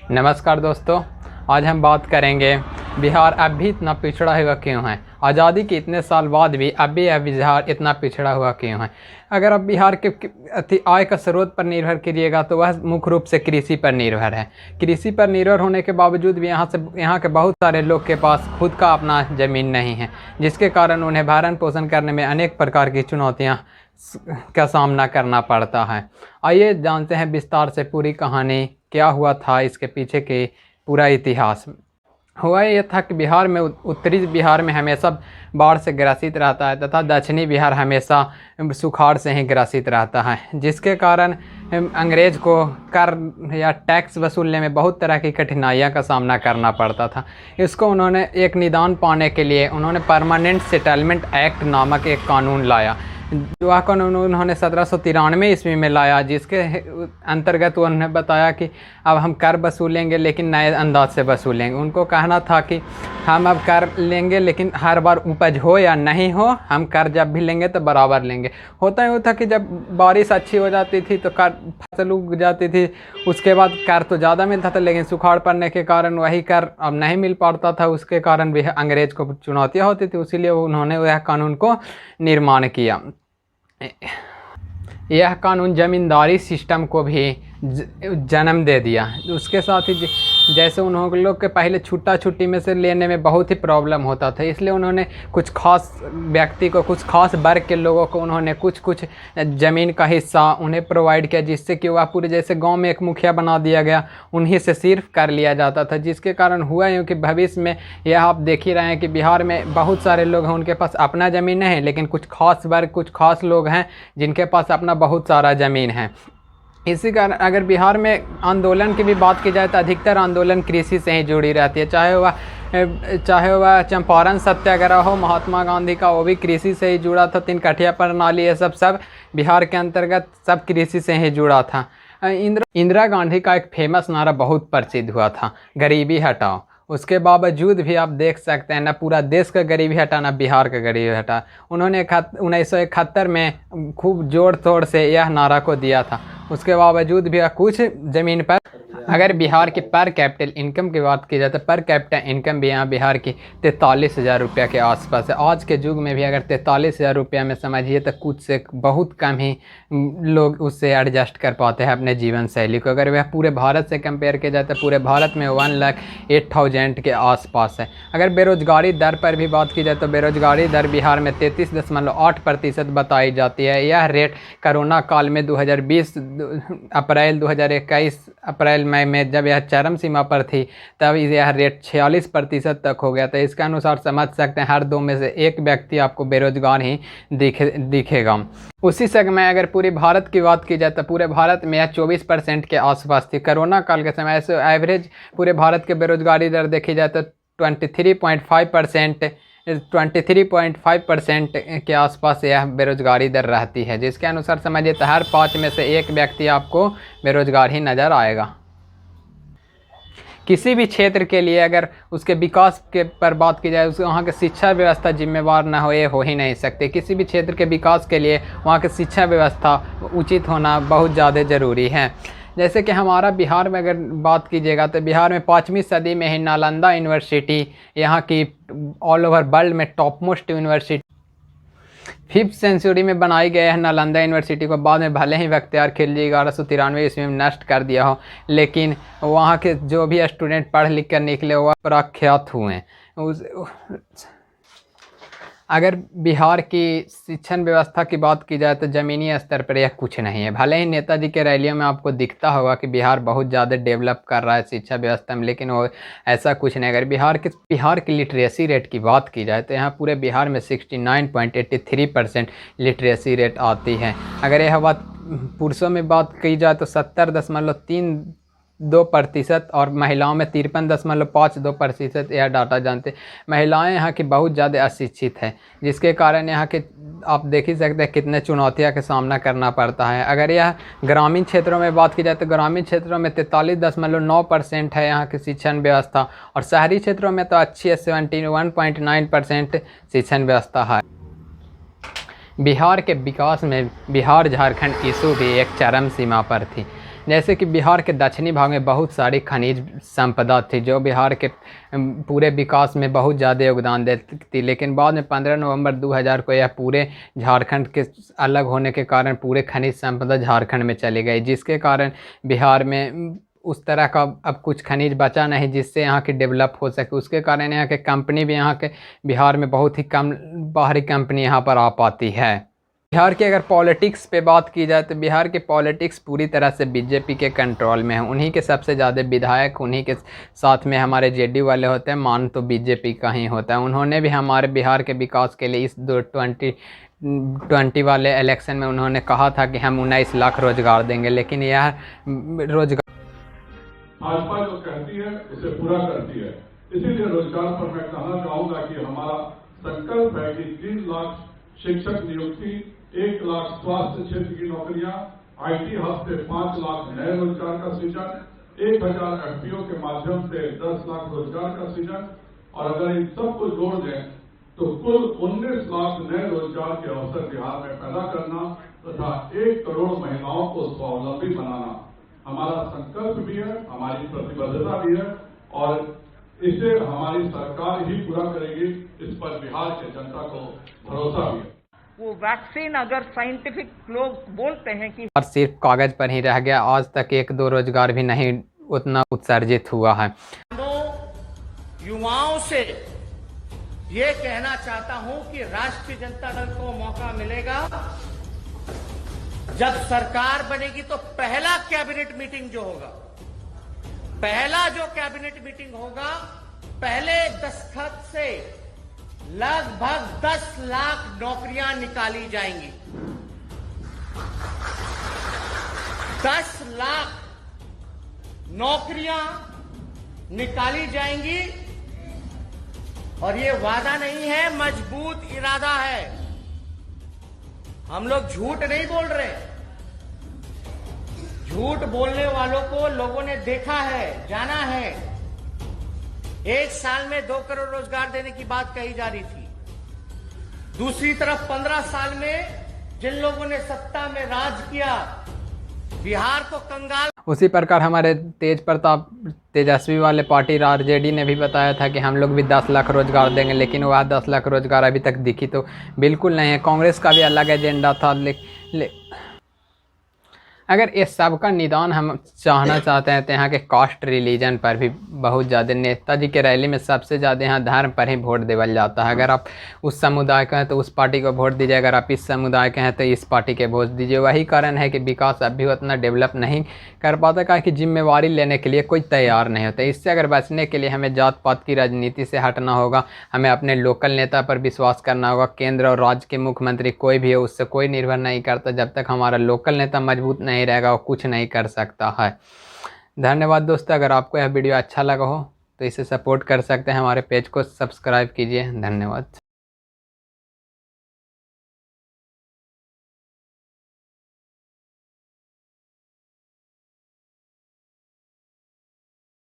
नमस्कार दोस्तों, आज हम बात करेंगे बिहार अब भी इतना पिछड़ा हुआ क्यों है। आज़ादी के इतने साल बाद भी अब बिहार इतना पिछड़ा हुआ क्यों है। अगर आप बिहार के आय का स्रोत पर निर्भर करिएगा तो वह मुख्य रूप से कृषि पर निर्भर है। कृषि पर निर्भर होने के बावजूद भी यहाँ के बहुत सारे लोग के पास खुद का अपना ज़मीन नहीं है, जिसके कारण उन्हें भरण पोषण करने में अनेक प्रकार की चुनौतियाँ का सामना करना पड़ता है। आइए जानते हैं विस्तार से पूरी कहानी, क्या हुआ था, इसके पीछे के पूरा इतिहास। हुआ ये था कि बिहार में उत्तरी बिहार में हमेशा बाढ़ से ग्रसित रहता है तथा दक्षिणी बिहार हमेशा सुखाड़ से ही ग्रसित रहता है, जिसके कारण अंग्रेज़ को कर या टैक्स वसूलने में बहुत तरह की कठिनाइयों का सामना करना पड़ता था। इसको उन्होंने एक निदान पाने के लिए उन्होंने परमानेंट सेटलमेंट एक्ट नामक एक कानून लाया। वह कानून उन्होंने 1793 ईस्वी में लाया, जिसके अंतर्गत उन्होंने बताया कि अब हम कर वसूलेंगे लेकिन नए अंदाज से वसूलेंगे। उनको कहना था कि हम अब कर लेंगे लेकिन हर बार उपज हो या नहीं हो, हम कर जब भी लेंगे तो बराबर लेंगे। होता यूँ था कि जब बारिश अच्छी हो जाती थी तो कर फसल उग जाती थी, उसके बाद कर तो ज़्यादा मिलता था, लेकिन सुखाड़ पड़ने के कारण वही कर अब नहीं मिल पाता था। उसके कारण भी अंग्रेज़ को चुनौतियाँ होती थी, इसीलिए उन्होंने वह कानून को निर्माण किया। यह कानून ज़मींदारी सिस्टम को भी जन्म दे दिया। उसके साथ ही जैसे उन लोग के पहले छुट्टा छुट्टी में से लेने में बहुत ही प्रॉब्लम होता था, इसलिए उन्होंने कुछ खास व्यक्ति को, कुछ खास वर्ग के लोगों को उन्होंने कुछ ज़मीन का हिस्सा उन्हें प्रोवाइड किया, जिससे कि वह पूरे जैसे गांव में एक मुखिया बना दिया गया, उन्हीं से सिर्फ कर लिया जाता था। जिसके कारण हुआ यूँ कि भविष्य में यह आप देख ही रहे हैं कि बिहार में बहुत सारे लोग हैं, उनके पास अपना ज़मीन नहीं है, लेकिन कुछ खास वर्ग, कुछ खास लोग हैं जिनके पास अपना बहुत सारा ज़मीन है। इसी कारण अगर बिहार में आंदोलन की भी बात की जाए तो अधिकतर आंदोलन कृषि से ही जुड़ी रहती है। चाहे वह चंपारण सत्याग्रह हो महात्मा गांधी का, वो भी कृषि से ही जुड़ा था। तीन कठिया प्रणाली, ये सब बिहार के अंतर्गत सब कृषि से ही जुड़ा था। इंदिरा गांधी का एक फेमस नारा बहुत प्रसिद्ध हुआ था, गरीबी हटाओ। उसके बावजूद भी आप देख सकते हैं ना पूरा देश का गरीबी हटा ना बिहार का गरीबी हटा। उन्होंने 1971 में खूब जोड़ तोड़ से यह नारा को दिया था। उसके बावजूद भी कुछ ज़मीन पर अगर बिहार की पर कैपिटल इनकम की बात की जाए तो पर कैपिटल इनकम भी यहाँ बिहार की 43,000 रुपये के आसपास है। आज के युग में भी अगर 43,000 रुपये में समझिए तो कुछ से बहुत कम ही लोग उससे एडजस्ट कर पाते हैं अपने जीवन शैली को। अगर वह पूरे भारत से कंपेयर किया जाए तो पूरे भारत में 1,08,000 के आसपास है। अगर बेरोजगारी दर पर भी बात की जाए तो बेरोजगारी दर बिहार में 33.8% बताई जाती है। यह रेट कोरोना काल में 2020 अप्रैल 2021 अप्रैल मई में जब यह चरम सीमा पर थी तब यह रेट 46% तक हो गया था। इसके अनुसार समझ सकते हैं हर दो में से एक व्यक्ति आपको बेरोजगार ही दिखेगा। उसी समय अगर पूरे भारत की बात की जाए तो पूरे भारत में यह 24% के आसपास थी। कोरोना काल के समय से एवरेज पूरे भारत के बेरोजगारी दर देखी जाए तो 23.5% के आसपास यह बेरोजगारी दर रहती है, जिसके अनुसार समझिए तो हर 5 में से एक व्यक्ति आपको बेरोजगार ही नज़र आएगा। किसी भी क्षेत्र के लिए अगर उसके विकास के पर बात की जाए, उसके वहाँ की शिक्षा व्यवस्था जिम्मेवार ना हो, ये हो ही नहीं सकते। किसी भी क्षेत्र के विकास के लिए वहाँ की शिक्षा व्यवस्था उचित होना बहुत ज़्यादा ज़रूरी है। जैसे कि हमारा बिहार में अगर बात कीजिएगा तो बिहार में 5वीं सदी में ही नालंदा यूनिवर्सिटी यहाँ की ऑल ओवर वर्ल्ड में top most university 5th century में बनाई गई है। नालंदा यूनिवर्सिटी को बाद में भले ही बख्तियार खिलजी 1193 ईस्वी में नष्ट कर दिया हो, लेकिन वहाँ के जो भी स्टूडेंट पढ़ लिख कर निकले वह प्रख्यात हुए। अगर बिहार की शिक्षण व्यवस्था की बात की जाए तो ज़मीनी स्तर पर यह कुछ नहीं है। भले ही नेताजी के रैलियों में आपको दिखता होगा कि बिहार बहुत ज़्यादा डेवलप कर रहा है शिक्षा व्यवस्था में, लेकिन वो ऐसा कुछ नहीं। अगर बिहार की लिटरेसी रेट की बात की जाए तो यहाँ पूरे बिहार में 69.83% लिटरेसी रेट आती है। अगर यह बात पुरुषों में बात की जाए तो 70.32% और महिलाओं में 53.52% यह डाटा जानते हैं। महिलाएं यहाँ की बहुत ज़्यादा अशिक्षित है, जिसके कारण यहाँ के आप देख ही सकते हैं कितने चुनौतियों का सामना करना पड़ता है। अगर यह ग्रामीण क्षेत्रों में बात की जाए तो ग्रामीण क्षेत्रों में 43.9% है यहाँ की शिक्षण व्यवस्था, और शहरी क्षेत्रों में तो अच्छी है 71.9% शिक्षण व्यवस्था है। बिहार के विकास में बिहार झारखंड इशू भी एक चरम सीमा पर थी। जैसे कि बिहार के दक्षिणी भाग में बहुत सारी खनिज संपदा थी जो बिहार के पूरे विकास में बहुत ज़्यादा योगदान देती थी, लेकिन बाद में 15 नवंबर 2000 को यह पूरे झारखंड के अलग होने के कारण पूरे खनिज संपदा झारखंड में चली गई, जिसके कारण बिहार में उस तरह का अब कुछ खनिज बचा नहीं जिससे यहाँ की डेवलप हो सके। उसके कारण यहाँ के कंपनी भी यहाँ के बिहार में बहुत ही कम बाहरी कंपनी यहाँ पर आ पाती है। बिहार के अगर पॉलिटिक्स पे बात की जाए तो बिहार के पॉलिटिक्स पूरी तरह से बीजेपी के कंट्रोल में है। उन्हीं के सबसे ज़्यादा विधायक उन्हीं के साथ में हमारे जेडीयू वाले होते हैं, मान तो बीजेपी का ही होता है। उन्होंने भी हमारे बिहार के विकास के लिए इस 2020 वाले इलेक्शन में उन्होंने कहा था कि हम 19 लाख रोजगार देंगे, लेकिन यह रोजगार भाजपा जो कहती है उसे पूरा करती है। इसीलिए रोजगार पर मैं कहना चाहूंगा कि हमारा संकल्प है कि 3 लाख शिक्षक नियुक्ति, 1 लाख स्वास्थ्य क्षेत्र की नौकरियां, आईटी हब से 5 लाख नए रोजगार का सृजन, 1000 एफपीओ के माध्यम से 10 लाख रोजगार का सृजन, और अगर इन सबको जोड़ दें तो कुल 19 लाख नए रोजगार के अवसर बिहार में पैदा करना तथा 1 करोड़ महिलाओं को स्वावलंबी बनाना हमारा संकल्प भी है, हमारी प्रतिबद्धता भी है, और इसे हमारी सरकार ही पूरा करेगी। इस पर बिहार के जनता को भरोसा भी है। वो वैक्सीन अगर साइंटिफिक लोग बोलते हैं कि और सिर्फ कागज पर ही रह गया, आज तक 1-2 रोजगार भी नहीं उतना उत्सर्जित हुआ है। युवाओं से ये कहना चाहता हूं कि राष्ट्रीय जनता दल को मौका मिलेगा, जब सरकार बनेगी तो पहला कैबिनेट मीटिंग जो होगा, पहला जो कैबिनेट मीटिंग होगा, पहले दस्तखत से लगभग 10 लाख नौकरियां निकाली जाएंगी। 10 लाख नौकरियां निकाली जाएंगी, और ये वादा नहीं है, मजबूत इरादा है। हम लोग झूठ नहीं बोल रहे। झूठ बोलने वालों को लोगों ने देखा है, जाना है। 1 साल में 2 करोड़ रोजगार देने की बात कही जा रही थी। दूसरी तरफ 15 साल में जिन लोगों ने सत्ता में राज किया, बिहार को कंगाल। उसी प्रकार हमारे तेजस्वी वाले पार्टी आरजेडी ने भी बताया था कि हम लोग भी 10 लाख रोजगार देंगे, लेकिन वह 10 लाख रोजगार अभी तक दिखी तो बिल्कुल नहीं है। कांग्रेस का भी अलग एजेंडा था, अगर इस सब का निदान हम चाहना चाहते हैं तो यहाँ के कास्ट रिलीजन पर भी बहुत ज़्यादा, नेताजी के रैली में सबसे ज़्यादा यहाँ धर्म पर ही वोट देवल जाता है। अगर आप उस समुदाय का हैं तो उस पार्टी को वोट दीजिए, अगर आप इस समुदाय के हैं तो इस पार्टी के वोट दीजिए। वही कारण है कि विकास अभी उतना डेवलप नहीं कर पाता, क्या कि जिम्मेवारी लेने के लिए कोई तैयार नहीं होता। इससे अगर बचने के लिए हमें जात पात की राजनीति से हटना होगा, हमें अपने लोकल नेता पर विश्वास करना होगा। केंद्र और राज्य के मुख्यमंत्री कोई भी हो, उससे कोई निर्भर नहीं करता। जब तक हमारा लोकल नेता मजबूत नहीं रहेगा वो कुछ नहीं कर सकता है। धन्यवाद दोस्तों। अगर आपको यह वीडियो अच्छा लगा हो तो इसे सपोर्ट कर सकते हैं, हमारे पेज को सब्सक्राइब कीजिए। धन्यवाद।